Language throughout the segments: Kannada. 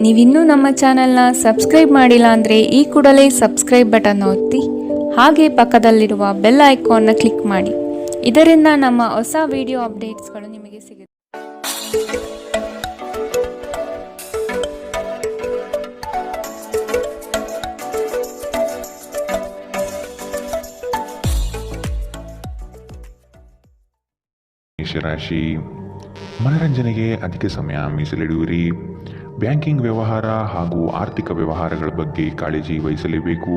ನೀವಿನ್ನೂ ನಮ್ಮ ಚಾನೆಲ್ನ ಸಬ್ಸ್ಕ್ರೈಬ್ ಮಾಡಿಲ್ಲ ಅಂದರೆ ಈ ಕೂಡಲೇ ಸಬ್ಸ್ಕ್ರೈಬ್ ಬಟನ್ ಒತ್ತಿ ಹಾಗೆ ಪಕ್ಕದಲ್ಲಿರುವ ಬೆಲ್ ಐಕಾನ್ನ ಕ್ಲಿಕ್ ಮಾಡಿ. ಇದರಿಂದ ನಮ್ಮ ಹೊಸ ವಿಡಿಯೋ ಅಪ್ಡೇಟ್ಸ್ಗಳು ನಿಮಗೆ ಸಿಗುತ್ತೆ. ಮೇಷರಾಶಿ, ಮನರಂಜನೆಗೆ ಅಧಿಕ ಸಮಯ ಮೀಸಲಿಡುವಿರಿ. ಬ್ಯಾಂಕಿಂಗ್ ವ್ಯವಹಾರ ಹಾಗೂ ಆರ್ಥಿಕ ವ್ಯವಹಾರಗಳ ಬಗ್ಗೆ ಕಾಳಜಿ ವಹಿಸಲೇಬೇಕು.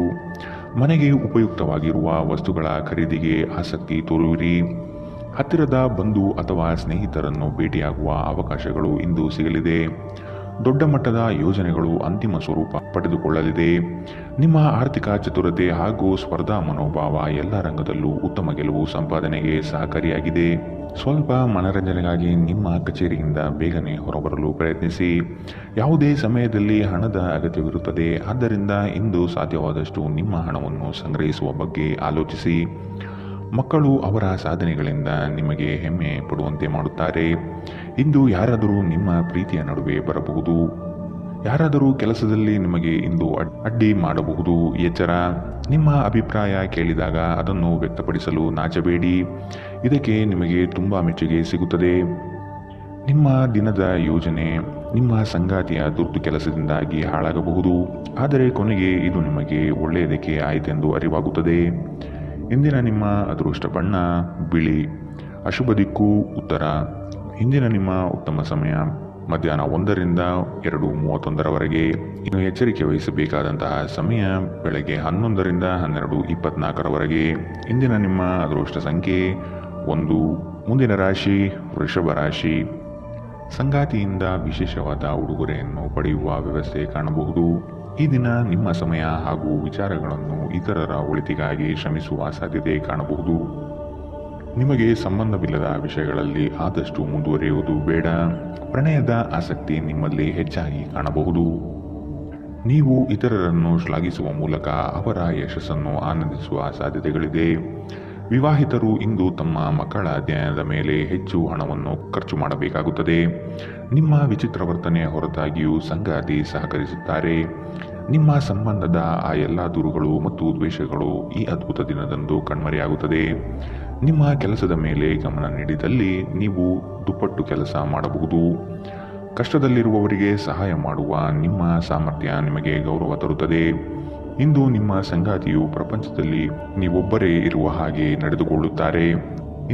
ಮನೆಗೆ ಉಪಯುಕ್ತವಾಗಿರುವ ವಸ್ತುಗಳ ಖರೀದಿಗೆ ಆಸಕ್ತಿ ತೋರುವಿರಿ. ಹತ್ತಿರದ ಬಂಧು ಅಥವಾ ಸ್ನೇಹಿತರನ್ನು ಭೇಟಿಯಾಗುವ ಅವಕಾಶಗಳು ಇಂದು ಸಿಗಲಿದೆ. ದೊಡ್ಡ ಮಟ್ಟದ ಯೋಜನೆಗಳು ಅಂತಿಮ ಸ್ವರೂಪ ಪಡೆದುಕೊಳ್ಳಲಿದೆ. ನಿಮ್ಮ ಆರ್ಥಿಕ ಚತುರತೆ ಹಾಗೂ ಸ್ಪರ್ಧಾ ಮನೋಭಾವ ಎಲ್ಲ ರಂಗದಲ್ಲೂ ಉತ್ತಮ ಗೆಲುವು ಸಂಪಾದನೆಗೆ ಸಹಕಾರಿಯಾಗಿದೆ. ಸ್ವಲ್ಪ ಮನರಂಜನೆಗಾಗಿ ನಿಮ್ಮ ಕಚೇರಿಯಿಂದ ಬೇಗನೆ ಹೊರಬರಲು ಪ್ರಯತ್ನಿಸಿ. ಯಾವುದೇ ಸಮಯದಲ್ಲಿ ಹಣದ ಅಗತ್ಯವಿರುತ್ತದೆ. ಆದ್ದರಿಂದ ಇಂದು ಸಾಧ್ಯವಾದಷ್ಟು ನಿಮ್ಮ ಹಣವನ್ನು ಸಂಗ್ರಹಿಸುವ ಬಗ್ಗೆ ಆಲೋಚಿಸಿ. ಮಕ್ಕಳು ಅವರ ಸಾಧನೆಗಳಿಂದ ನಿಮಗೆ ಹೆಮ್ಮೆ ಪಡುವಂತೆ ಮಾಡುತ್ತಾರೆ. ಇಂದು ಯಾರಾದರೂ ನಿಮ್ಮ ಪ್ರೀತಿಯ ನಡುವೆ ಬರಬಹುದು. ಯಾರಾದರೂ ಕೆಲಸದಲ್ಲಿ ನಿಮಗೆ ಇಂದು ಅಡ್ಡಿ ಮಾಡಬಹುದು. ಎಚ್ಚರ. ನಿಮ್ಮ ಅಭಿಪ್ರಾಯ ಕೇಳಿದಾಗ ಅದನ್ನು ವ್ಯಕ್ತಪಡಿಸಲು ನಾಚಬೇಡಿ. ಇದಕ್ಕೆ ನಿಮಗೆ ತುಂಬ ಮೆಚ್ಚುಗೆ ಸಿಗುತ್ತದೆ. ನಿಮ್ಮ ದಿನದ ಯೋಜನೆ ನಿಮ್ಮ ಸಂಗಾತಿಯ ದುರ್ದು ಕೆಲಸದಿಂದಾಗಿ ಹಾಳಾಗಬಹುದು. ಆದರೆ ಕೊನೆಗೆ ಇದು ನಿಮಗೆ ಒಳ್ಳೆಯದಕ್ಕೆ ಆಯಿತೆಂದು ಅರಿವಾಗುತ್ತದೆ. ಇಂದಿನ ನಿಮ್ಮ ಅದೃಷ್ಟ ಬಣ್ಣ ಬಿಳಿ. ಅಶುಭ ದಿಕ್ಕು ಉತ್ತರ. ಇಂದಿನ ನಿಮ್ಮ ಉತ್ತಮ ಸಮಯ ಮಧ್ಯಾಹ್ನ 1ರಿಂದ 2:31 ಇನ್ನು ಎಚ್ಚರಿಕೆ ವಹಿಸಬೇಕಾದಂತಹ ಸಮಯ ಬೆಳಗ್ಗೆ 11ರಿಂದ 12:24. ಇಂದಿನ ನಿಮ್ಮ ಅದೃಷ್ಟ ಸಂಖ್ಯೆ 1. ಮುಂದಿನ ರಾಶಿ ವೃಷಭ ರಾಶಿ. ಸಂಗಾತಿಯಿಂದ ವಿಶೇಷವಾದ ಉಡುಗೊರೆಯನ್ನು ಪಡೆಯುವ ವ್ಯವಸ್ಥೆ ಕಾಣಬಹುದು. ಈ ದಿನ ನಿಮ್ಮ ಸಮಯ ಹಾಗೂ ವಿಚಾರಗಳನ್ನು ಇತರರ ಒಳಿತಿಗಾಗಿ ಶ್ರಮಿಸುವ ಸಾಧ್ಯತೆ ಕಾಣಬಹುದು. ನಿಮಗೆ ಸಂಬಂಧವಿಲ್ಲದ ವಿಷಯಗಳಲ್ಲಿ ಆದಷ್ಟು ಮುಂದುವರಿಯುವುದು ಬೇಡ. ಪ್ರಣಯದ ಆಸಕ್ತಿ ನಿಮ್ಮಲ್ಲಿ ಹೆಚ್ಚಾಗಿ ಕಾಣಬಹುದು. ನೀವು ಇತರರನ್ನು ಶ್ಲಾಘಿಸುವ ಮೂಲಕ ಅವರ ಯಶಸ್ಸನ್ನು ಆನಂದಿಸುವ ಸಾಧ್ಯತೆಗಳಿದೆ. ವಿವಾಹಿತರು ಇಂದು ತಮ್ಮ ಮಕ್ಕಳ ಅಧ್ಯಯನದ ಮೇಲೆ ಹೆಚ್ಚು ಹಣವನ್ನು ಖರ್ಚು ಮಾಡಬೇಕಾಗುತ್ತದೆ. ನಿಮ್ಮ ವಿಚಿತ್ರ ವರ್ತನೆ ಹೊರತಾಗಿಯೂ ಸಂಗಾತಿ ಸಹಕರಿಸುತ್ತಾರೆ. ನಿಮ್ಮ ಸಂಬಂಧದ ಆ ಎಲ್ಲ ದೂರುಗಳು ಮತ್ತು ದ್ವೇಷಗಳು ಈ ಅದ್ಭುತ ದಿನದಂದು ಕಣ್ಮರೆಯಾಗುತ್ತದೆ. ನಿಮ್ಮ ಕೆಲಸದ ಮೇಲೆ ಗಮನ ನೀಡಿದಲ್ಲಿ ನೀವು ದುಪ್ಪಟ್ಟು ಕೆಲಸ ಮಾಡಬಹುದು. ಕಷ್ಟದಲ್ಲಿರುವವರಿಗೆ ಸಹಾಯ ಮಾಡುವ ನಿಮ್ಮ ಸಾಮರ್ಥ್ಯ ನಿಮಗೆ ಗೌರವ ತರುತ್ತದೆ. ಇಂದು ನಿಮ್ಮ ಸಂಗಾತಿಯು ಪ್ರಪಂಚದಲ್ಲಿ ನೀವೊಬ್ಬರೇ ಇರುವ ಹಾಗೆ ನಡೆದುಕೊಳ್ಳುತ್ತಾರೆ.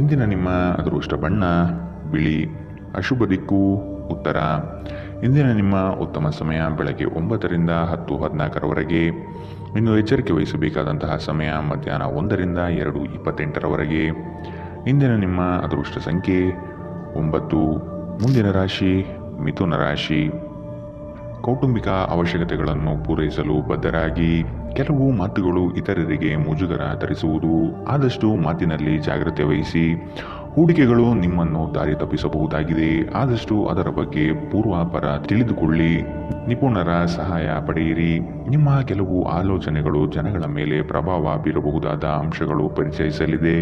ಇಂದಿನ ನಿಮ್ಮ ಅದೃಷ್ಟ ಬಣ್ಣ ಬಿಳಿ. ಅಶುಭ ದಿಕ್ಕು ಉತ್ತರ. ಇಂದಿನ ನಿಮ್ಮ ಉತ್ತಮ ಸಮಯ ಬೆಳಗ್ಗೆ 9ರಿಂದ 10:14. ಇನ್ನು ಎಚ್ಚರಿಕೆ ವಹಿಸಬೇಕಾದಂತಹ ಸಮಯ ಮಧ್ಯಾಹ್ನ 1ರಿಂದ 2:28. ಇಂದಿನ ನಿಮ್ಮ ಅದೃಷ್ಟ ಸಂಖ್ಯೆ 9. ಮುಂದಿನ ರಾಶಿ ಮಿಥುನ ರಾಶಿ. ಕೌಟುಂಬಿಕ ಅವಶ್ಯಕತೆಗಳನ್ನು ಪೂರೈಸಲು ಬದ್ಧರಾಗಿ. ಕೆಲವು ಮಾತುಗಳು ಇತರರಿಗೆ ಮುಜುಗರ ತರಿಸುವುದು. ಆದಷ್ಟು ಮಾತಿನಲ್ಲಿ ಜಾಗ್ರತೆ ವಹಿಸಿ. ಹೂಡಿಕೆಗಳು ನಿಮ್ಮನ್ನು ದಾರಿ ತಪ್ಪಿಸಬಹುದಾಗಿದೆ. ಆದಷ್ಟು ಅದರ ಬಗ್ಗೆ ಪೂರ್ವಾಪರ ತಿಳಿದುಕೊಳ್ಳಿ. ನಿಪುಣರ ಸಹಾಯ ಪಡೆಯಿರಿ. ನಿಮ್ಮ ಕೆಲವು ಆಲೋಚನೆಗಳು ಜನಗಳ ಮೇಲೆ ಪ್ರಭಾವ ಬೀರಬಹುದಾದ ಅಂಶಗಳು ಪರಿಚಯಿಸಲಿದೆ.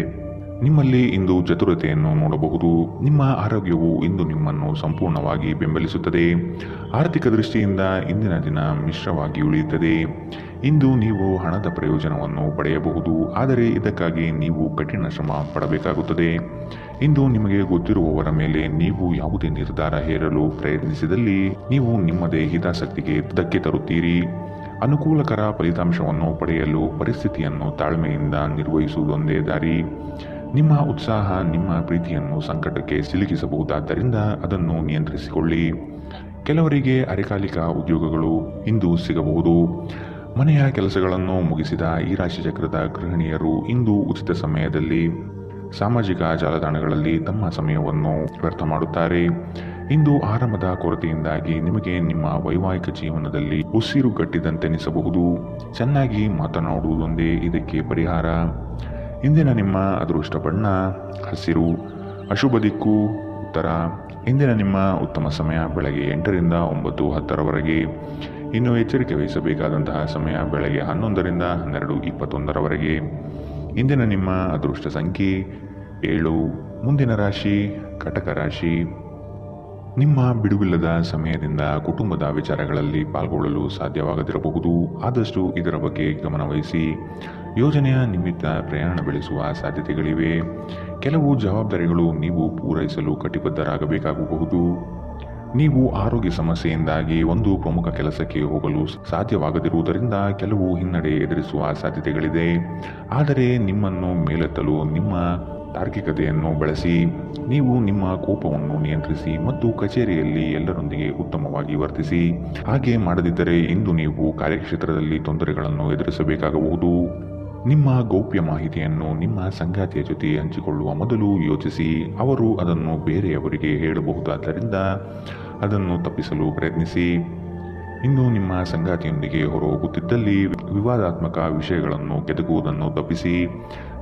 ನಿಮ್ಮಲ್ಲಿ ಇಂದು ಚತುರತೆಯನ್ನು ನೋಡಬಹುದು. ನಿಮ್ಮ ಆರೋಗ್ಯವು ಇಂದು ನಿಮ್ಮನ್ನು ಸಂಪೂರ್ಣವಾಗಿ ಬೆಂಬಲಿಸುತ್ತದೆ. ಆರ್ಥಿಕ ದೃಷ್ಟಿಯಿಂದ ಇಂದಿನ ದಿನ ಮಿಶ್ರವಾಗಿ ಉಳಿಯುತ್ತದೆ. ಇಂದು ನೀವು ಹಣದ ಪ್ರಯೋಜನವನ್ನು ಪಡೆಯಬಹುದು. ಆದರೆ ಇದಕ್ಕಾಗಿ ನೀವು ಕಠಿಣ ಶ್ರಮ ಪಡಬೇಕಾಗುತ್ತದೆ. ಇಂದು ನಿಮಗೆ ಗೊತ್ತಿರುವವರ ಮೇಲೆ ನೀವು ಯಾವುದೇ ನಿರ್ಧಾರ ಹೇರಲು ಪ್ರಯತ್ನಿಸಿದಲ್ಲಿ ನೀವು ನಿಮ್ಮದೇ ಹಿತಾಸಕ್ತಿಗೆ ಧಕ್ಕೆ ತರುತ್ತೀರಿ. ಅನುಕೂಲಕರ ಫಲಿತಾಂಶವನ್ನು ಪಡೆಯಲು ಪರಿಸ್ಥಿತಿಯನ್ನು ತಾಳ್ಮೆಯಿಂದ ನಿರ್ವಹಿಸುವುದೊಂದೇ ದಾರಿ. ನಿಮ್ಮ ಉತ್ಸಾಹ ನಿಮ್ಮ ಪ್ರೀತಿಯನ್ನು ಸಂಕಟಕ್ಕೆ ಸಿಲುಕಿಸಬಹುದಾದ್ದರಿಂದ ಅದನ್ನು ನಿಯಂತ್ರಿಸಿಕೊಳ್ಳಿ. ಕೆಲವರಿಗೆ ಅರೆಕಾಲಿಕ ಉದ್ಯೋಗಗಳು ಇಂದು ಸಿಗಬಹುದು. ಮನೆಯ ಕೆಲಸಗಳನ್ನು ಮುಗಿಸಿದ ಈ ರಾಶಿಚಕ್ರದ ಗೃಹಿಣಿಯರು ಇಂದು ಉಚಿತ ಸಮಯದಲ್ಲಿ ಸಾಮಾಜಿಕ ಜಾಲತಾಣಗಳಲ್ಲಿ ತಮ್ಮ ಸಮಯವನ್ನು ವ್ಯರ್ಥ ಮಾಡುತ್ತಾರೆ. ಇಂದು ಆರಾಮದ ಕೊರತೆಯಿಂದಾಗಿ ನಿಮಗೆ ನಿಮ್ಮ ವೈವಾಹಿಕ ಜೀವನದಲ್ಲಿ ಉಸಿರುಗಟ್ಟಿದಂತೆನಿಸಬಹುದು. ಚೆನ್ನಾಗಿ ಮಾತನಾಡುವುದೊಂದೇ ಇದಕ್ಕೆ ಪರಿಹಾರ. ಇಂದಿನ ನಿಮ್ಮ ಅದೃಷ್ಟ ಬಣ್ಣ ಹಸಿರು. ಅಶುಭ ದಿಕ್ಕು ಉತ್ತರ. ಇಂದಿನ ನಿಮ್ಮ ಉತ್ತಮ ಸಮಯ ಬೆಳಗ್ಗೆ 8ರಿಂದ 9:10. ಇನ್ನು ಎಚ್ಚರಿಕೆ ವಹಿಸಬೇಕಾದಂತಹ ಸಮಯ ಬೆಳಗ್ಗೆ 11ರಿಂದ 12:21. ಇಂದಿನ ನಿಮ್ಮ ಅದೃಷ್ಟ ಸಂಖ್ಯೆ 7. ಮುಂದಿನ ರಾಶಿ ಕಟಕ ರಾಶಿ. ನಿಮ್ಮ ಬಿಡುವಿಲ್ಲದ ಸಮಯದಿಂದ ಕುಟುಂಬದ ವಿಚಾರಗಳಲ್ಲಿ ಪಾಲ್ಗೊಳ್ಳಲು ಸಾಧ್ಯವಾಗದಿರಬಹುದು. ಆದಷ್ಟು ಇದರ ಬಗ್ಗೆ ಗಮನವಹಿಸಿ. ಯೋಜನೆಯ ನಿಮಿತ್ತ ಪ್ರಯಾಣ ಬೆಳೆಸುವ ಸಾಧ್ಯತೆಗಳಿವೆ. ಕೆಲವು ಜವಾಬ್ದಾರಿಗಳು ನೀವು ಪೂರೈಸಲು ಕಟಿಬದ್ಧರಾಗಬೇಕಾಗಬಹುದು. ನೀವು ಆರೋಗ್ಯ ಸಮಸ್ಯೆಯಿಂದಾಗಿ ಒಂದು ಪ್ರಮುಖ ಕೆಲಸಕ್ಕೆ ಹೋಗಲು ಸಾಧ್ಯವಾಗದಿರುವುದರಿಂದ ಕೆಲವು ಹಿನ್ನಡೆ ಎದುರಿಸುವ ಸಾಧ್ಯತೆಗಳಿದೆ. ಆದರೆ ನಿಮ್ಮನ್ನು ಮೇಲೆತ್ತಲು ನಿಮ್ಮ ತಾರ್ಕಿಕತೆಯನ್ನು ಬಳಸಿ. ನೀವು ನಿಮ್ಮ ಕೋಪವನ್ನು ನಿಯಂತ್ರಿಸಿ ಮತ್ತು ಕಚೇರಿಯಲ್ಲಿ ಎಲ್ಲರೊಂದಿಗೆ ಉತ್ತಮವಾಗಿ ವರ್ತಿಸಿ. ಹಾಗೆ ಮಾಡದಿದ್ದರೆ ಇಂದು ನೀವು ಕಾರ್ಯಕ್ಷೇತ್ರದಲ್ಲಿ ತೊಂದರೆಗಳನ್ನು ಎದುರಿಸಬೇಕಾಗಬಹುದು. ನಿಮ್ಮ ಗೌಪ್ಯ ಮಾಹಿತಿಯನ್ನು ನಿಮ್ಮ ಸಂಗಾತಿಯ ಜೊತೆ ಹಂಚಿಕೊಳ್ಳುವ ಮೊದಲು ಯೋಚಿಸಿ. ಅವರು ಅದನ್ನು ಬೇರೆಯವರಿಗೆ ಹೇಳಬಹುದಾದ್ದರಿಂದ ಅದನ್ನು ತಪ್ಪಿಸಲು ಪ್ರಯತ್ನಿಸಿ. ಇಂದು ನಿಮ್ಮ ಸಂಗಾತಿಯೊಂದಿಗೆ ಹೊರಹೋಗುತ್ತಿದ್ದಲ್ಲಿ ವಿವಾದಾತ್ಮಕ ವಿಷಯಗಳನ್ನು ಕೆದಕುವುದನ್ನು ತಪ್ಪಿಸಿ.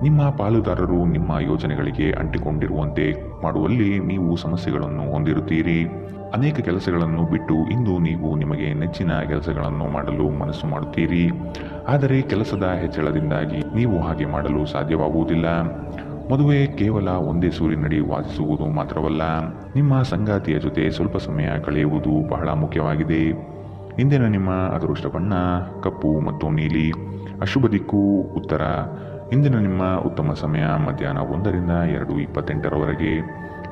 ನಿಮ್ಮ ಪಾಲುದಾರರು ನಿಮ್ಮ ಯೋಜನೆಗಳಿಗೆ ಅಂಟಿಕೊಂಡಿರುವಂತೆ ಮಾಡುವಲ್ಲಿ ನೀವು ಸಮಸ್ಯೆಗಳನ್ನು ಹೊಂದಿರುತ್ತೀರಿ. ಅನೇಕ ಕೆಲಸಗಳನ್ನು ಬಿಟ್ಟು ಇಂದು ನೀವು ನಿಮಗೆ ನೆಚ್ಚಿನ ಕೆಲಸಗಳನ್ನು ಮಾಡಲು ಮನಸ್ಸು ಮಾಡುತ್ತೀರಿ. ಆದರೆ ಕೆಲಸದ ಹೆಚ್ಚಳದಿಂದಾಗಿ ನೀವು ಹಾಗೆ ಮಾಡಲು ಸಾಧ್ಯವಾಗುವುದಿಲ್ಲ. ಮದುವೆ ಕೇವಲ ಒಂದೇ ಸೂರಿನಡಿ ವಾಸಿಸುವುದು ಮಾತ್ರವಲ್ಲ, ನಿಮ್ಮ ಸಂಗಾತಿಯ ಜೊತೆ ಸ್ವಲ್ಪ ಸಮಯ ಕಳೆಯುವುದು ಬಹಳ ಮುಖ್ಯವಾಗಿದೆ. ಇಂದಿನ ನಿಮ್ಮ ಅದೃಷ್ಟ ಬಣ್ಣ ಕಪ್ಪು ಮತ್ತು ನೀಲಿ. ಅಶುಭ ದಿಕ್ಕು ಉತ್ತರ. ಇಂದಿನ ನಿಮ್ಮ ಉತ್ತಮ ಸಮಯ ಮಧ್ಯಾಹ್ನ 1ರಿಂದ 2:28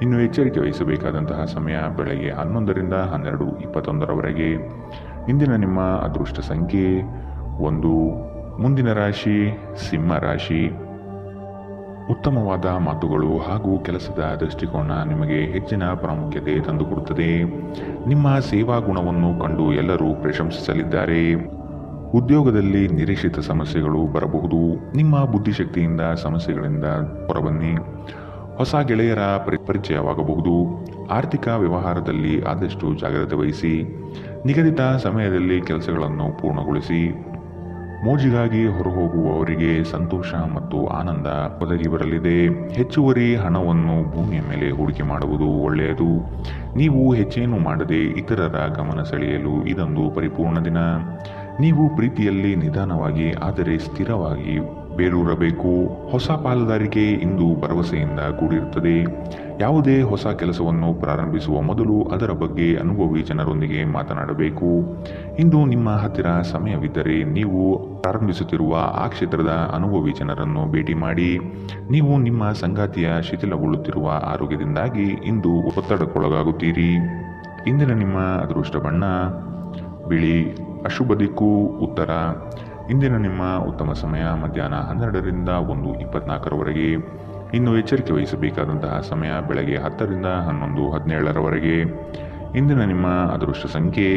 ಇನ್ನು ಎಚ್ಚರಿಕೆ ವಹಿಸಬೇಕಾದಂತಹ ಸಮಯ ಬೆಳಗ್ಗೆ 11ರಿಂದ 12:21 ಇಂದಿನ ನಿಮ್ಮ ಅದೃಷ್ಟ ಸಂಖ್ಯೆ 1. ಮುಂದಿನ ರಾಶಿ ಸಿಂಹ ರಾಶಿ. ಉತ್ತಮವಾದ ಮಾತುಗಳು ಹಾಗೂ ಕೆಲಸದ ದೃಷ್ಟಿಕೋನ ನಿಮಗೆ ಹೆಚ್ಚಿನ ಪ್ರಾಮುಖ್ಯತೆ ತಂದುಕೊಡುತ್ತದೆ. ನಿಮ್ಮ ಸೇವಾ ಗುಣವನ್ನು ಕಂಡು ಎಲ್ಲರೂ ಪ್ರಶಂಸಿಸಲಿದ್ದಾರೆ. ಉದ್ಯೋಗದಲ್ಲಿ ನಿರೀಕ್ಷಿತ ಸಮಸ್ಯೆಗಳು ಬರಬಹುದು. ನಿಮ್ಮ ಬುದ್ಧಿಶಕ್ತಿಯಿಂದ ಸಮಸ್ಯೆಗಳಿಂದ ಹೊರಬನ್ನಿ. ಹೊಸ ಗೆಳೆಯರ ಪರಿಚಯವಾಗಬಹುದು. ಆರ್ಥಿಕ ವ್ಯವಹಾರದಲ್ಲಿ ಆದಷ್ಟು ಜಾಗ್ರತೆ ವಹಿಸಿ. ನಿಗದಿತ ಸಮಯದಲ್ಲಿ ಕೆಲಸಗಳನ್ನು ಪೂರ್ಣಗೊಳಿಸಿ. ಮೋಜಿಗಾಗಿ ಹೊರಹೋಗುವವರಿಗೆ ಸಂತೋಷ ಮತ್ತು ಆನಂದ ಒದಗಿ ಬರಲಿದೆ. ಹೆಚ್ಚುವರಿ ಹಣವನ್ನು ಭೂಮಿಯ ಮೇಲೆ ಹೂಡಿಕೆ ಮಾಡುವುದು ಒಳ್ಳೆಯದು. ನೀವು ಹೆಚ್ಚೇನು ಮಾಡದೆ ಇತರರ ಗಮನ ಸೆಳೆಯಲು ಇದೊಂದು ಪರಿಪೂರ್ಣ ದಿನ. ನೀವು ಪ್ರೀತಿಯಲ್ಲಿ ನಿಧಾನವಾಗಿ ಆದರೆ ಸ್ಥಿರವಾಗಿ ಬೇರೂರಬೇಕು. ಹೊಸ ಪಾಲುದಾರಿಕೆ ಇಂದು ಭರವಸೆಯಿಂದ ಕೂಡಿರುತ್ತದೆ. ಯಾವುದೇ ಹೊಸ ಕೆಲಸವನ್ನು ಪ್ರಾರಂಭಿಸುವ ಮೊದಲು ಅದರ ಬಗ್ಗೆ ಅನುಭವಿ ಜನರೊಂದಿಗೆ ಮಾತನಾಡಬೇಕು. ಇಂದು ನಿಮ್ಮ ಹತ್ತಿರ ಸಮಯವಿದ್ದರೆ ನೀವು ಪ್ರಾರಂಭಿಸುತ್ತಿರುವ ಆ ಕ್ಷೇತ್ರದ ಅನುಭವಿ ಜನರನ್ನು ಭೇಟಿ ಮಾಡಿ. ನೀವು ನಿಮ್ಮ ಸಂಗಾತಿಯ ಶಿಥಿಲಗೊಳ್ಳುತ್ತಿರುವ ಆರೋಗ್ಯದಿಂದಾಗಿ ಇಂದು ಒತ್ತಡಕ್ಕೊಳಗಾಗುತ್ತೀರಿ. ಇಂದಿನ ನಿಮ್ಮ ಅದೃಷ್ಟ ಬಣ್ಣ ಬಿಳಿ. ಅಶುಭ ದಿಕ್ಕು ಉತ್ತರ. ಇಂದಿನ ನಿಮ್ಮ ಉತ್ತಮ ಸಮಯ ಮಧ್ಯಾಹ್ನ 12ರಿಂದ 1:24 ಇನ್ನು ಎಚ್ಚರಿಕೆ ವಹಿಸಬೇಕಾದಂತಹ ಸಮಯ ಬೆಳಗ್ಗೆ 10ರಿಂದ 11:17 ಇಂದಿನ ನಿಮ್ಮ ಅದೃಷ್ಟ ಸಂಖ್ಯೆ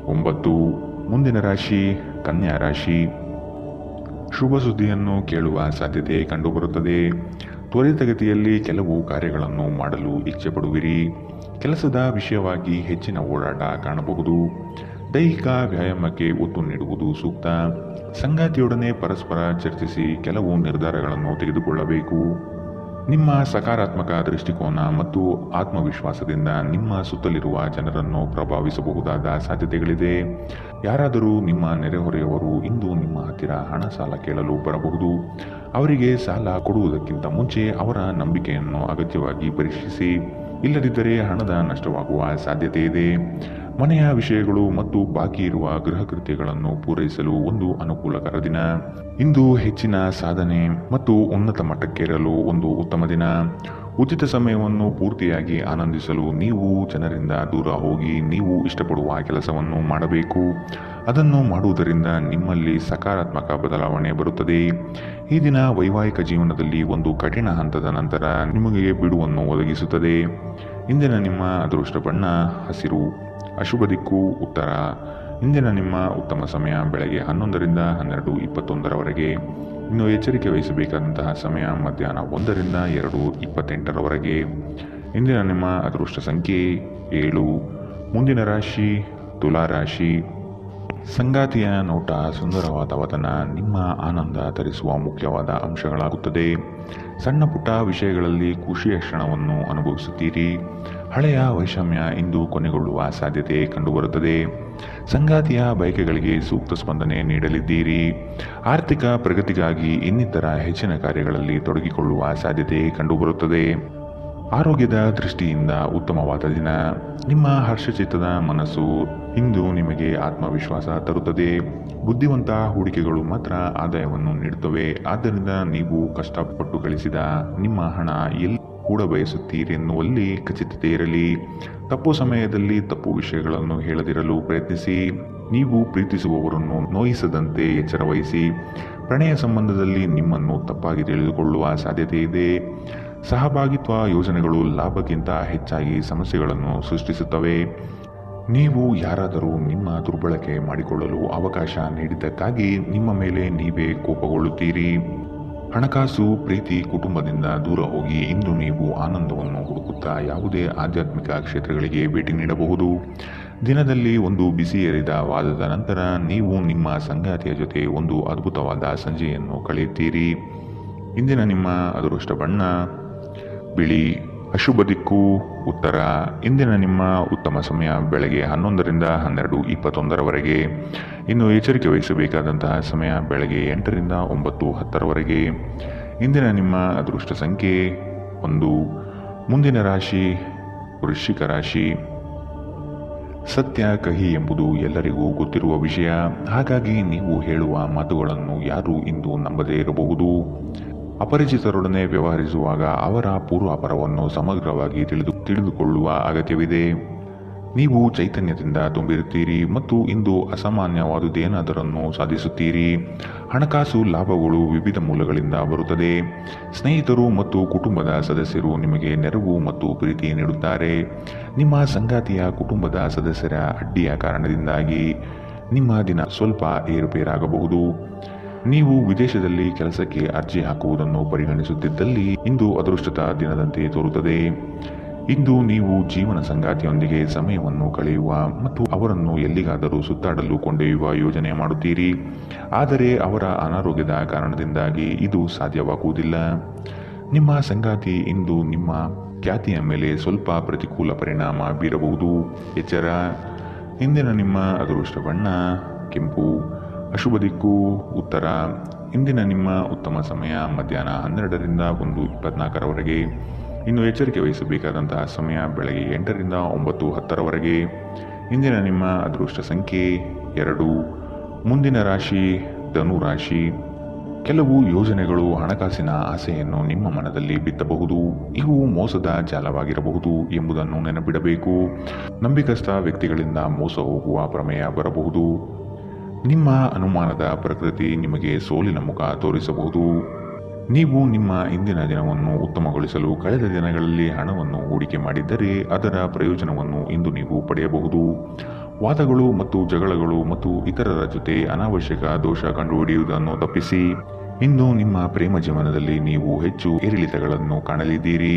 9. ಮುಂದಿನ ರಾಶಿ ಕನ್ಯಾ ರಾಶಿ. ಶುಭ ಸುದ್ದಿಯನ್ನು ಕೇಳುವ ಸಾಧ್ಯತೆ ಕಂಡುಬರುತ್ತದೆ. ತ್ವರಿತಗತಿಯಲ್ಲಿ ಕೆಲವು ಕಾರ್ಯಗಳನ್ನು ಮಾಡಲು ಇಚ್ಛೆ ಪಡುವಿರಿ. ಕೆಲಸದ ವಿಷಯವಾಗಿ ಹೆಚ್ಚಿನ ಓಡಾಟ ಕಾಣಬಹುದು. ದೈಹಿಕ ವ್ಯಾಯಾಮಕ್ಕೆ ಒತ್ತು ನೀಡುವುದು ಸೂಕ್ತ. ಸಂಗಾತಿಯೊಡನೆ ಪರಸ್ಪರ ಚರ್ಚಿಸಿ ಕೆಲವು ನಿರ್ಧಾರಗಳನ್ನು ತೆಗೆದುಕೊಳ್ಳಬೇಕು. ನಿಮ್ಮ ಸಕಾರಾತ್ಮಕ ದೃಷ್ಟಿಕೋನ ಮತ್ತು ಆತ್ಮವಿಶ್ವಾಸದಿಂದ ನಿಮ್ಮ ಸುತ್ತಲಿರುವ ಜನರನ್ನು ಪ್ರಭಾವಿಸಬಹುದಾದ ಸಾಧ್ಯತೆಗಳಿದೆ. ಯಾರಾದರೂ ನಿಮ್ಮ ನೆರೆಹೊರೆಯವರು ಇಂದು ನಿಮ್ಮ ಹತ್ತಿರ ಹಣ ಸಾಲ ಕೇಳಲು ಬರಬಹುದು. ಅವರಿಗೆ ಸಾಲ ಕೊಡುವುದಕ್ಕಿಂತ ಮುಂಚೆ ಅವರ ನಂಬಿಕೆಯನ್ನು ಅಗತ್ಯವಾಗಿ ಪರೀಕ್ಷಿಸಿ. ಇಲ್ಲದಿದ್ದರೆ ಹಣದ ನಷ್ಟವಾಗುವ ಸಾಧ್ಯತೆ ಇದೆ. ಮನೆಯ ವಿಷಯಗಳು ಮತ್ತು ಬಾಕಿ ಇರುವ ಗೃಹ ಕೃತ್ಯಗಳನ್ನು ಪೂರೈಸಲು ಒಂದು ಅನುಕೂಲಕರ ದಿನ. ಇಂದು ಹೆಚ್ಚಿನ ಸಾಧನೆ ಮತ್ತು ಉನ್ನತ ಮಟ್ಟಕ್ಕೇರಲು ಒಂದು ಉತ್ತಮ ದಿನ. ಉಚಿತ ಸಮಯವನ್ನು ಪೂರ್ತಿಯಾಗಿ ಆನಂದಿಸಲು ನೀವು ಜನರಿಂದ ದೂರ ಹೋಗಿ ನೀವು ಇಷ್ಟಪಡುವ ಕೆಲಸವನ್ನು ಮಾಡಬೇಕು. ಅದನ್ನು ಮಾಡುವುದರಿಂದ ನಿಮ್ಮಲ್ಲಿ ಸಕಾರಾತ್ಮಕ ಬದಲಾವಣೆ ಬರುತ್ತದೆ. ಈ ದಿನ ವೈವಾಹಿಕ ಜೀವನದಲ್ಲಿ ಒಂದು ಕಠಿಣ ಹಂತದ ನಂತರ ನಿಮಗೆ ಬಿಡುವನ್ನು ಒದಗಿಸುತ್ತದೆ. ಇಂದಿನ ನಿಮ್ಮ ಅದೃಷ್ಟ ಬಣ್ಣ ಹಸಿರು. ಅಶುಭ ದಿಕ್ಕು ಉತ್ತರ. ಇಂದಿನ ನಿಮ್ಮ ಉತ್ತಮ ಸಮಯ ಬೆಳಗ್ಗೆ 11ರಿಂದ 12:21 ಇನ್ನು ಎಚ್ಚರಿಕೆ ವಹಿಸಬೇಕಾದಂತಹ ಸಮಯ ಮಧ್ಯಾಹ್ನ 1ರಿಂದ 2:28 ಇಂದಿನ ನಿಮ್ಮ ಅದೃಷ್ಟ ಸಂಖ್ಯೆ 7. ಮುಂದಿನ ರಾಶಿ ತುಲಾ ರಾಶಿ. ಸಂಗಾತಿಯ ನೋಟ, ಸುಂದರವಾದ ವದನ ನಿಮ್ಮ ಆನಂದ ತರಿಸುವ ಮುಖ್ಯವಾದ ಅಂಶಗಳಾಗುತ್ತದೆ. ಸಣ್ಣ ಪುಟ್ಟ ವಿಷಯಗಳಲ್ಲಿ ಖುಷಿಯ ಕ್ಷಣವನ್ನು ಅನುಭವಿಸುತ್ತೀರಿ. ಹಳೆಯ ವೈಷಮ್ಯ ಇಂದು ಕೊನೆಗೊಳ್ಳುವ ಸಾಧ್ಯತೆ ಕಂಡುಬರುತ್ತದೆ. ಸಂಗಾತಿಯ ಬಯಕೆಗಳಿಗೆ ಸೂಕ್ತ ಸ್ಪಂದನೆ ನೀಡಲಿದ್ದೀರಿ. ಆರ್ಥಿಕ ಪ್ರಗತಿಗಾಗಿ ಇನ್ನಿತರ ಹೆಚ್ಚಿನ ಕಾರ್ಯಗಳಲ್ಲಿ ತೊಡಗಿಕೊಳ್ಳುವ ಸಾಧ್ಯತೆ ಕಂಡುಬರುತ್ತದೆ. ಆರೋಗ್ಯದ ದೃಷ್ಟಿಯಿಂದ ಉತ್ತಮವಾದ ದಿನ. ನಿಮ್ಮ ಹರ್ಷಚಿತ್ತದ ಮನಸ್ಸು ಇಂದು ನಿಮಗೆ ಆತ್ಮವಿಶ್ವಾಸ ತರುತ್ತದೆ. ಬುದ್ಧಿವಂತ ಹೂಡಿಕೆಗಳು ಮಾತ್ರ ಆದಾಯವನ್ನು ನೀಡುತ್ತವೆ. ಆದ್ದರಿಂದ ನೀವು ಕಷ್ಟಪಟ್ಟು ಗಳಿಸಿದ ನಿಮ್ಮ ಹಣ ಎಲ್ಲಿ ಕೂಡ ಬಯಸುತ್ತೀರೆನ್ನುವಲ್ಲಿ ಖಚಿತತೆ ಇರಲಿ. ತಪ್ಪು ಸಮಯದಲ್ಲಿ ತಪ್ಪು ವಿಷಯಗಳನ್ನು ಹೇಳದಿರಲು ಪ್ರಯತ್ನಿಸಿ. ನೀವು ಪ್ರೀತಿಸುವವರನ್ನು ನೋಯಿಸದಂತೆ ಎಚ್ಚರ ವಹಿಸಿ. ಪ್ರಣಯ ಸಂಬಂಧದಲ್ಲಿ ನಿಮ್ಮನ್ನು ತಪ್ಪಾಗಿ ತಿಳಿದುಕೊಳ್ಳುವ ಸಾಧ್ಯತೆ ಇದೆ. ಸಹಭಾಗಿತ್ವ ಯೋಜನೆಗಳು ಲಾಭಕ್ಕಿಂತ ಹೆಚ್ಚಾಗಿ ಸಮಸ್ಯೆಗಳನ್ನು ಸೃಷ್ಟಿಸುತ್ತವೆ. ನೀವು ಯಾರಾದರೂ ನಿಮ್ಮ ದುರ್ಬಳಕೆ ಮಾಡಿಕೊಳ್ಳಲು ಅವಕಾಶ ನೀಡಿದ್ದಕ್ಕಾಗಿ ನಿಮ್ಮ ಮೇಲೆ ನೀವೇ ಕೋಪಗೊಳ್ಳುತ್ತೀರಿ. ಹಣಕಾಸು, ಪ್ರೀತಿ, ಕುಟುಂಬದಿಂದ ದೂರ ಹೋಗಿ ಇಂದು ನೀವು ಆನಂದವನ್ನು ಹುಡುಕುತ್ತಾ ಯಾವುದೇ ಆಧ್ಯಾತ್ಮಿಕ ಕ್ಷೇತ್ರಗಳಿಗೆ ಭೇಟಿ ನೀಡಬಹುದು. ದಿನದಲ್ಲಿ ಒಂದು ಬಿಸಿಯೇರಿದ ವಾದದ ನಂತರ ನೀವು ನಿಮ್ಮ ಸಂಗಾತಿಯ ಜೊತೆ ಒಂದು ಅದ್ಭುತವಾದ ಸಂಜೆಯನ್ನು ಕಳೆಯುತ್ತೀರಿ. ಇಂದಿನ ನಿಮ್ಮ ಅದೃಷ್ಟ ಬಣ್ಣ ಬಿಳಿ. ಅಶುಭ ದಿಕ್ಕು ಉತ್ತರ. ಇಂದಿನ ನಿಮ್ಮ ಉತ್ತಮ ಸಮಯ ಬೆಳಗ್ಗೆ 11ರಿಂದ 12:21 ಇನ್ನು ಎಚ್ಚರಿಕೆ ವಹಿಸಬೇಕಾದಂತಹ ಸಮಯ ಬೆಳಗ್ಗೆ 8ರಿಂದ 9:10 ಇಂದಿನ ನಿಮ್ಮ ಅದೃಷ್ಟ ಸಂಖ್ಯೆ 1. ಮುಂದಿನ ರಾಶಿ ವೃಶ್ಚಿಕ ರಾಶಿ. ಸತ್ಯ ಕಹಿ ಎಂಬುದು ಎಲ್ಲರಿಗೂ ಗೊತ್ತಿರುವ ವಿಷಯ. ಹಾಗಾಗಿ ನೀವು ಹೇಳುವ ಮಾತುಗಳನ್ನು ಯಾರೂ ಇಂದು ನಂಬದೇ ಇರಬಹುದು. ಅಪರಿಚಿತರೊಡನೆ ವ್ಯವಹರಿಸುವಾಗ ಅವರ ಪೂರ್ವಾಪರವನ್ನು ಸಮಗ್ರವಾಗಿ ತಿಳಿದುಕೊಳ್ಳುವ ಅಗತ್ಯವಿದೆ. ನೀವು ಚೈತನ್ಯದಿಂದ ತುಂಬಿರುತ್ತೀರಿ ಮತ್ತು ಇಂದು ಅಸಾಮಾನ್ಯವಾದುದೇನಾದರನ್ನು ಸಾಧಿಸುತ್ತೀರಿ. ಹಣಕಾಸು ಲಾಭಗಳು ವಿವಿಧ ಮೂಲಗಳಿಂದ ಬರುತ್ತದೆ. ಸ್ನೇಹಿತರು ಮತ್ತು ಕುಟುಂಬದ ಸದಸ್ಯರು ನಿಮಗೆ ನೆರವು ಮತ್ತು ಪ್ರೀತಿ ನೀಡುತ್ತಾರೆ. ನಿಮ್ಮ ಸಂಗಾತಿಯ ಕುಟುಂಬದ ಸದಸ್ಯರ ಅಡ್ಡಿಯ ಕಾರಣದಿಂದಾಗಿ ನಿಮ್ಮ ದಿನ ಸ್ವಲ್ಪ ಏರುಪೇರಾಗಬಹುದು. ನೀವು ವಿದೇಶದಲ್ಲಿ ಕೆಲಸಕ್ಕೆ ಅರ್ಜಿ ಹಾಕುವುದನ್ನು ಪರಿಗಣಿಸುತ್ತಿದ್ದಲ್ಲಿ ಇಂದು ಅದೃಷ್ಟದ ದಿನದಂತೆ ತೋರುತ್ತದೆ. ಇಂದು ನೀವು ಜೀವನ ಸಂಗಾತಿಯೊಂದಿಗೆ ಸಮಯವನ್ನು ಕಳೆಯುವ ಮತ್ತು ಅವರನ್ನು ಎಲ್ಲಿಗಾದರೂ ಸುತ್ತಾಡಲು ಕೊಂಡೊಯ್ಯುವ ಯೋಜನೆ ಮಾಡುತ್ತೀರಿ. ಆದರೆ ಅವರ ಅನಾರೋಗ್ಯದ ಕಾರಣದಿಂದಾಗಿ ಇದು ಸಾಧ್ಯವಾಗುವುದಿಲ್ಲ. ನಿಮ್ಮ ಸಂಗಾತಿ ಇಂದು ನಿಮ್ಮ ಖ್ಯಾತಿಯ ಮೇಲೆ ಸ್ವಲ್ಪ ಪ್ರತಿಕೂಲ ಪರಿಣಾಮ ಬೀರಬಹುದು. ಎಚ್ಚರ. ಇಂದಿನ ನಿಮ್ಮ ಅದೃಷ್ಟ ಬಣ್ಣ ಕೆಂಪು. ಅಶುಭ ದಿಕ್ಕು ಉತ್ತರ. ಇಂದಿನ ನಿಮ್ಮ ಉತ್ತಮ ಸಮಯ ಮಧ್ಯಾಹ್ನ 12ರಿಂದ 1:24 ಇನ್ನು ಎಚ್ಚರಿಕೆ ವಹಿಸಬೇಕಾದಂತಹ ಸಮಯ ಬೆಳಗ್ಗೆ 8ರಿಂದ 9:10 ಇಂದಿನ ನಿಮ್ಮ ಅದೃಷ್ಟ ಸಂಖ್ಯೆ 2. ಮುಂದಿನ ರಾಶಿ ಧನು ರಾಶಿ. ಕೆಲವು ಯೋಜನೆಗಳು ಹಣಕಾಸಿನ ಆಸೆಯನ್ನು ನಿಮ್ಮ ಮನದಲ್ಲಿ ಬಿತ್ತಬಹುದು. ಇವು ಮೋಸದ ಜಾಲವಾಗಿರಬಹುದು ಎಂಬುದನ್ನು ನೆನಪಿಡಬೇಕು. ನಂಬಿಕಸ್ಥ ವ್ಯಕ್ತಿಗಳಿಂದ ಮೋಸ ಹೋಗುವ ಪ್ರಮೇಯ ಬರಬಹುದು. ನಿಮ್ಮ ಅನುಮಾನದ ಪ್ರಕೃತಿ ನಿಮಗೆ ಸೋಲಿನ ಮುಖ ತೋರಿಸಬಹುದು. ನೀವು ನಿಮ್ಮ ಇಂದಿನ ದಿನವನ್ನು ಉತ್ತಮಗೊಳಿಸಲು ಕಳೆದ ದಿನಗಳಲ್ಲಿ ಹಣವನ್ನು ಹೂಡಿಕೆ ಮಾಡಿದ್ದರೆ ಅದರ ಪ್ರಯೋಜನವನ್ನು ಇಂದು ನೀವು ಪಡೆಯಬಹುದು. ವಾದಗಳು ಮತ್ತು ಜಗಳಗಳು ಮತ್ತು ಇತರರ ಜೊತೆ ಅನಾವಶ್ಯಕ ದೋಷ ಕಂಡುಹಿಡಿಯುವುದನ್ನು ತಪ್ಪಿಸಿ. ಇಂದು ನಿಮ್ಮ ಪ್ರೇಮ ಜೀವನದಲ್ಲಿ ನೀವು ಹೆಚ್ಚು ಏರಿಳಿತಗಳನ್ನು ಕಾಣಲಿದ್ದೀರಿ.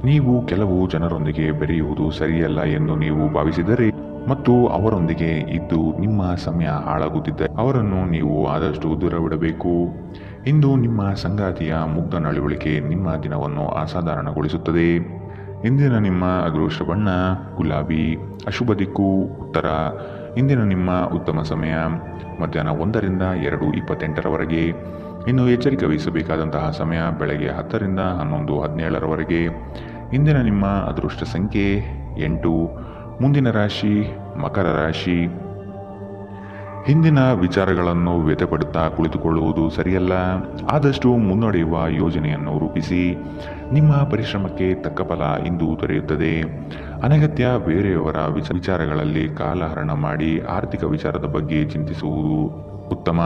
ನೀವು ಕೆಲವು ಜನರೊಂದಿಗೆ ಬೆರೆಯುವುದು ಸರಿಯಲ್ಲ ಎಂದು ನೀವು ಭಾವಿಸಿದರೆ ಮತ್ತು ಅವರೊಂದಿಗೆ ಇದ್ದು ನಿಮ್ಮ ಸಮಯ ಹಾಳಾಗುತ್ತಿದ್ದರೆ ಅವರನ್ನು ನೀವು ಆದಷ್ಟು ದೂರವಿಡಬೇಕು. ಇಂದು ನಿಮ್ಮ ಸಂಗಾತಿಯ ಮುಗ್ಧ ನಡವಳಿಕೆ ನಿಮ್ಮ ದಿನವನ್ನು ಅಸಾಧಾರಣಗೊಳಿಸುತ್ತದೆ. ಇಂದಿನ ನಿಮ್ಮ ಅದೃಷ್ಟ ಬಣ್ಣ ಗುಲಾಬಿ. ಅಶುಭ ದಿಕ್ಕು ಉತ್ತರ. ಇಂದಿನ ನಿಮ್ಮ ಉತ್ತಮ ಸಮಯ ಮಧ್ಯಾಹ್ನ 1ರಿಂದ 2:28 ಇನ್ನು ಎಚ್ಚರಿಕೆ ವಹಿಸಬೇಕಾದಂತಹ ಸಮಯ ಬೆಳಗ್ಗೆ 10ರಿಂದ 11:17 ಇಂದಿನ ನಿಮ್ಮ ಅದೃಷ್ಟ ಸಂಖ್ಯೆ 8. ಮುಂದಿನ ರಾಶಿ ಮಕರ ರಾಶಿ. ಹಿಂದಿನ ವಿಚಾರಗಳನ್ನು ವ್ಯಥೆಪಡುತ್ತಾ ಕುಳಿತುಕೊಳ್ಳುವುದು ಸರಿಯಲ್ಲ. ಆದಷ್ಟು ಮುನ್ನಡೆಯುವ ಯೋಜನೆಯನ್ನು ರೂಪಿಸಿ. ನಿಮ್ಮ ಪರಿಶ್ರಮಕ್ಕೆ ತಕ್ಕ ಫಲ ಇಂದು ದೊರೆಯುತ್ತದೆ. ಅನಗತ್ಯ ಬೇರೆಯವರ ವಿಚಾರಗಳಲ್ಲಿ ಕಾಲಹರಣ ಮಾಡಿ ಆರ್ಥಿಕ ವಿಚಾರದ ಬಗ್ಗೆ ಚಿಂತಿಸುವುದು ಉತ್ತಮ.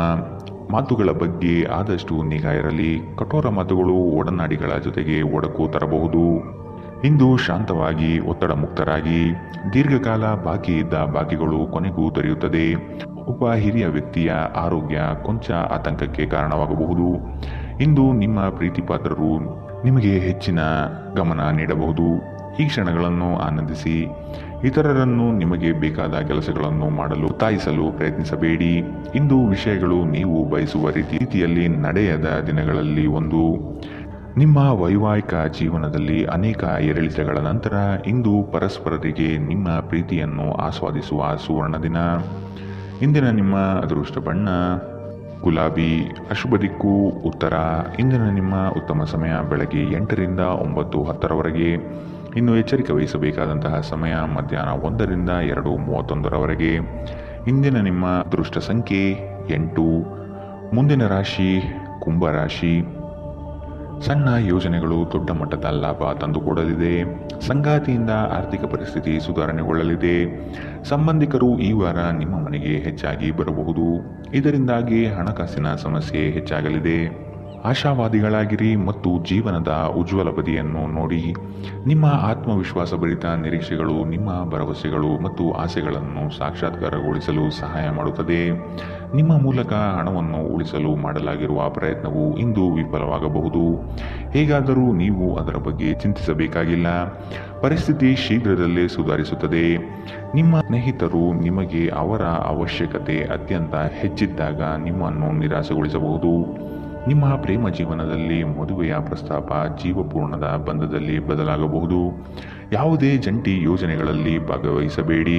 ಮಾತುಗಳ ಬಗ್ಗೆ ಆದಷ್ಟು ನಿಗಾ ಇರಲಿ. ಕಠೋರ ಮಾತುಗಳು ಒಡನಾಡಿಗಳ ಜೊತೆಗೆ ಒಡಕು ತರಬಹುದು. ಇಂದು ಶಾಂತವಾಗಿ ಒತ್ತಡ ಮುಕ್ತರಾಗಿ. ದೀರ್ಘಕಾಲ ಬಾಕಿ ಇದ್ದ ಬಾಕಿಗಳು ಕೊನೆಗೂ ದೊರೆಯುತ್ತದೆ. ಒಬ್ಬ ಹಿರಿಯ ವ್ಯಕ್ತಿಯ ಆರೋಗ್ಯ ಕೊಂಚ ಆತಂಕಕ್ಕೆ ಕಾರಣವಾಗಬಹುದು. ಇಂದು ನಿಮ್ಮ ಪ್ರೀತಿಪಾತ್ರರು ನಿಮಗೆ ಹೆಚ್ಚಿನ ಗಮನ ನೀಡಬಹುದು. ಈ ಕ್ಷಣಗಳನ್ನು ಆನಂದಿಸಿ. ಇತರರನ್ನು ನಿಮಗೆ ಬೇಕಾದ ಕೆಲಸಗಳನ್ನು ಮಾಡಲು ಒತ್ತಾಯಿಸಲು ಪ್ರಯತ್ನಿಸಬೇಡಿ. ಇಂದು ವಿಷಯಗಳು ನೀವು ಬಯಸುವ ರೀತಿಯಲ್ಲಿ ನಡೆಯದ ದಿನಗಳಲ್ಲಿ ಒಂದು. ನಿಮ್ಮ ವೈವಾಹಿಕ ಜೀವನದಲ್ಲಿ ಅನೇಕ ಏರಿಳಿತಗಳ ನಂತರ ಇಂದು ಪರಸ್ಪರರಿಗೆ ನಿಮ್ಮ ಪ್ರೀತಿಯನ್ನು ಆಸ್ವಾದಿಸುವ ಸುವರ್ಣ ದಿನ. ಇಂದಿನ ನಿಮ್ಮ ಅದೃಷ್ಟ ಬಣ್ಣ ಗುಲಾಬಿ. ಅಶುಭ ದಿಕ್ಕು ಉತ್ತರ. ಇಂದಿನ ನಿಮ್ಮ ಉತ್ತಮ ಸಮಯ ಬೆಳಗ್ಗೆ 8ರಿಂದ 9:10ರವರೆಗೆ. ಇನ್ನು ಎಚ್ಚರಿಕೆ ವಹಿಸಬೇಕಾದಂತಹ ಸಮಯ ಮಧ್ಯಾಹ್ನ 1ರಿಂದ 2:31ರವರೆಗೆ. ಇಂದಿನ ನಿಮ್ಮ ಅದೃಷ್ಟ ಸಂಖ್ಯೆ 8. ಮುಂದಿನ ರಾಶಿ ಕುಂಭರಾಶಿ. ಸಣ್ಣ ಯೋಜನೆಗಳು ದೊಡ್ಡ ಮಟ್ಟದ ಲಾಭ ತಂದುಕೊಡಲಿದೆ. ಸಂಗಾತಿಯಿಂದ ಆರ್ಥಿಕ ಪರಿಸ್ಥಿತಿ ಸುಧಾರಣೆಗೊಳ್ಳಲಿದೆ. ಸಂಬಂಧಿಕರು ಈ ವಾರ ನಿಮ್ಮ ಮನೆಗೆ ಹೆಚ್ಚಾಗಿ ಬರಬಹುದು. ಇದರಿಂದಾಗಿ ಹಣಕಾಸಿನ ಸಮಸ್ಯೆ ಹೆಚ್ಚಾಗಲಿದೆ. ಆಶಾವಾದಿಗಳಾಗಿರಿ ಮತ್ತು ಜೀವನದ ಉಜ್ವಲ ಬದಿಯನ್ನು ನೋಡಿ. ನಿಮ್ಮ ಆತ್ಮವಿಶ್ವಾಸಭರಿತ ನಿರೀಕ್ಷೆಗಳು ನಿಮ್ಮ ಭರವಸೆಗಳು ಮತ್ತು ಆಸೆಗಳನ್ನು ಸಾಕ್ಷಾತ್ಕಾರಗೊಳಿಸಲು ಸಹಾಯ ಮಾಡುತ್ತದೆ. ನಿಮ್ಮ ಮೂಲಕ ಹಣವನ್ನು ಉಳಿಸಲು ಮಾಡಲಾಗಿರುವ ಪ್ರಯತ್ನವು ಇಂದು ವಿಫಲವಾಗಬಹುದು. ಹೇಗಾದರೂ ನೀವು ಅದರ ಬಗ್ಗೆ ಚಿಂತಿಸಬೇಕಾಗಿಲ್ಲ. ಪರಿಸ್ಥಿತಿ ಶೀಘ್ರದಲ್ಲೇ ಸುಧಾರಿಸುತ್ತದೆ. ನಿಮ್ಮ ಸ್ನೇಹಿತರು ನಿಮಗೆ ಅವರ ಅವಶ್ಯಕತೆ ಅತ್ಯಂತ ಹೆಚ್ಚಿದ್ದಾಗ ನಿಮ್ಮನ್ನು ನಿರಾಸೆಗೊಳಿಸಬಹುದು. ನಿಮ್ಮ ಪ್ರೇಮ ಜೀವನದಲ್ಲಿ ಮದುವೆಯ ಪ್ರಸ್ತಾಪ ಜೀವಪೂರ್ಣದ ಬಂಧದಲ್ಲಿ ಬದಲಾಗಬಹುದು. ಯಾವುದೇ ಜಂಟಿ ಯೋಜನೆಗಳಲ್ಲಿ ಭಾಗವಹಿಸಬೇಡಿ.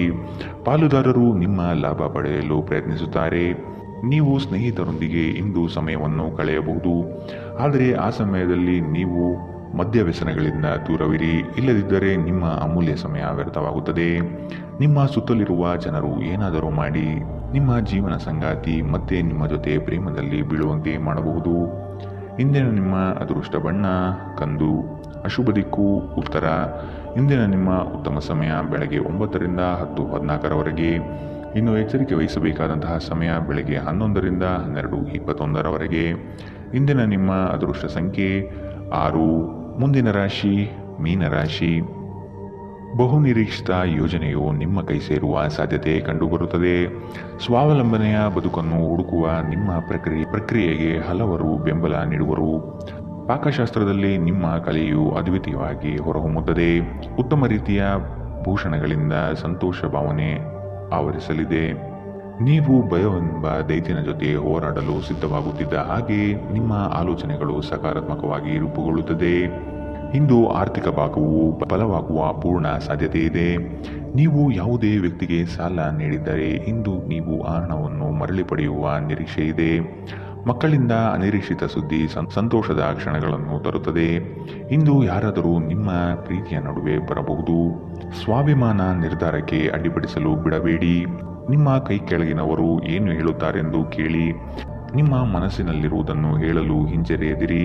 ಪಾಲುದಾರರು ನಿಮ್ಮ ಲಾಭ ಪಡೆಯಲು ಪ್ರಯತ್ನಿಸುತ್ತಾರೆ. ನೀವು ಸ್ನೇಹಿತರೊಂದಿಗೆ ಇಂದು ಸಮಯವನ್ನು ಕಳೆಯಬಹುದು. ಆದರೆ ಆ ಸಮಯದಲ್ಲಿ ನೀವು ಮದ್ಯವ್ಯಸನಗಳಿಂದ ದೂರವಿರಿ. ಇಲ್ಲದಿದ್ದರೆ ನಿಮ್ಮ ಅಮೂಲ್ಯ ಸಮಯ ವ್ಯರ್ಥವಾಗುತ್ತದೆ. ನಿಮ್ಮ ಸುತ್ತಲಿರುವ ಜನರು ಏನಾದರೂ ಮಾಡಿ ನಿಮ್ಮ ಜೀವನ ಸಂಗಾತಿ ಮತ್ತೆ ನಿಮ್ಮ ಜೊತೆ ಪ್ರೇಮದಲ್ಲಿ ಬೀಳುವಂತೆ ಮಾಡಬಹುದು. ಇಂದಿನ ನಿಮ್ಮ ಅದೃಷ್ಟ ಬಣ್ಣ ಕಂದು. ಅಶುಭ ದಿಕ್ಕು ಉತ್ತರ. ಇಂದಿನ ನಿಮ್ಮ ಉತ್ತಮ ಸಮಯ ಬೆಳಗ್ಗೆ 9ರಿಂದ 10:14ರವರೆಗೆ. ಇನ್ನು ಎಚ್ಚರಿಕೆ ವಹಿಸಬೇಕಾದಂತಹ ಸಮಯ ಬೆಳಗ್ಗೆ 11ರಿಂದ 12:21ರವರೆಗೆ. ಇಂದಿನ ನಿಮ್ಮ ಅದೃಷ್ಟ ಸಂಖ್ಯೆ 6. ಮುಂದಿನ ರಾಶಿ ಮೀನರಾಶಿ. ಬಹುನಿರೀಕ್ಷಿತ ಯೋಜನೆಯು ನಿಮ್ಮ ಕೈ ಸೇರುವ ಸಾಧ್ಯತೆ ಕಂಡುಬರುತ್ತದೆ. ಸ್ವಾವಲಂಬನೆಯ ಬದುಕನ್ನು ಹುಡುಕುವ ನಿಮ್ಮ ಪ್ರಕ್ರಿಯೆಗೆ ಹಲವರು ಬೆಂಬಲ ನೀಡುವರು. ಪಾಕಶಾಸ್ತ್ರದಲ್ಲಿ ನಿಮ್ಮ ಕಲೆಯು ಅದ್ವಿತೀಯವಾಗಿ ಹೊರಹೊಮ್ಮುತ್ತದೆ. ಉತ್ತಮ ರೀತಿಯ ಭೂಷಣಗಳಿಂದ ಸಂತೋಷ ಭಾವನೆ ಆವರಿಸಲಿದೆ. ನೀವು ಭಯವೆಂಬ ದೈತ್ಯನ ಜೊತೆ ಹೋರಾಡಲು ಸಿದ್ಧವಾಗುತ್ತಿದ್ದ ಹಾಗೆ ನಿಮ್ಮ ಆಲೋಚನೆಗಳು ಸಕಾರಾತ್ಮಕವಾಗಿ ರೂಪುಗೊಳ್ಳುತ್ತದೆ. ಇಂದು ಆರ್ಥಿಕ ಭಾಗವು ಬಲವಾಗುವ ಪೂರ್ಣ ಸಾಧ್ಯತೆ ಇದೆ. ನೀವು ಯಾವುದೇ ವ್ಯಕ್ತಿಗೆ ಸಾಲ ನೀಡಿದ್ದರೆ ಇಂದು ನೀವು ಆ ಹಣವನ್ನು ಮರಳಿ ಪಡೆಯುವ ನಿರೀಕ್ಷೆ ಇದೆ. ಮಕ್ಕಳಿಂದ ಅನಿರೀಕ್ಷಿತ ಸುದ್ದಿ ಸಂತೋಷದ ಕ್ಷಣಗಳನ್ನು ತರುತ್ತದೆ. ಇಂದು ಯಾರಾದರೂ ನಿಮ್ಮ ಪ್ರೀತಿಯ ನಡುವೆ ಬರಬಹುದು. ಸ್ವಾಭಿಮಾನ ನಿರ್ಧಾರಕ್ಕೆ ಅಡ್ಡಿಪಡಿಸಲು ಬಿಡಬೇಡಿ. ನಿಮ್ಮ ಕೈ ಕೆಳಗಿನವರು ಏನು ಹೇಳುತ್ತಾರೆಂದು ಕೇಳಿ. ನಿಮ್ಮ ಮನಸ್ಸಿನಲ್ಲಿರುವುದನ್ನು ಹೇಳಲು ಹಿಂಜರಿಯದಿರಿ.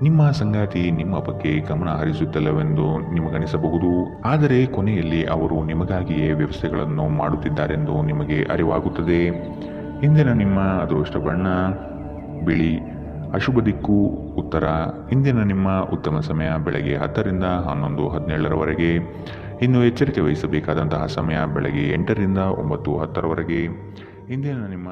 ನಿಮ್ಮ ಸಂಗಾತಿ ನಿಮ್ಮ ಬಗ್ಗೆ ಗಮನ ಹರಿಸುತ್ತಿಲ್ಲವೆಂದು ನಿಮಗನಿಸಬಹುದು. ಆದರೆ ಕೊನೆಯಲ್ಲಿ ಅವರು ನಿಮಗಾಗಿಯೇ ವ್ಯವಸ್ಥೆಗಳನ್ನು ಮಾಡುತ್ತಿದ್ದಾರೆಂದು ನಿಮಗೆ ಅರಿವಾಗುತ್ತದೆ. ಇಂದಿನ ನಿಮ್ಮ ಅದೃಷ್ಟ ಬಣ್ಣ ಬಿಳಿ. ಅಶುಭ ದಿಕ್ಕು ಉತ್ತರ. ಇಂದಿನ ನಿಮ್ಮ ಉತ್ತಮ ಸಮಯ ಬೆಳಗ್ಗೆ 10ರಿಂದ 11:17ರವರೆಗೆ. ಇನ್ನು ಎಚ್ಚರಿಕೆ ವಹಿಸಬೇಕಾದಂತಹ ಸಮಯ ಬೆಳಗ್ಗೆ 8ರಿಂದ 9:10ರವರೆಗೆ. ಇಂದಿನ ನಿಮ್ಮ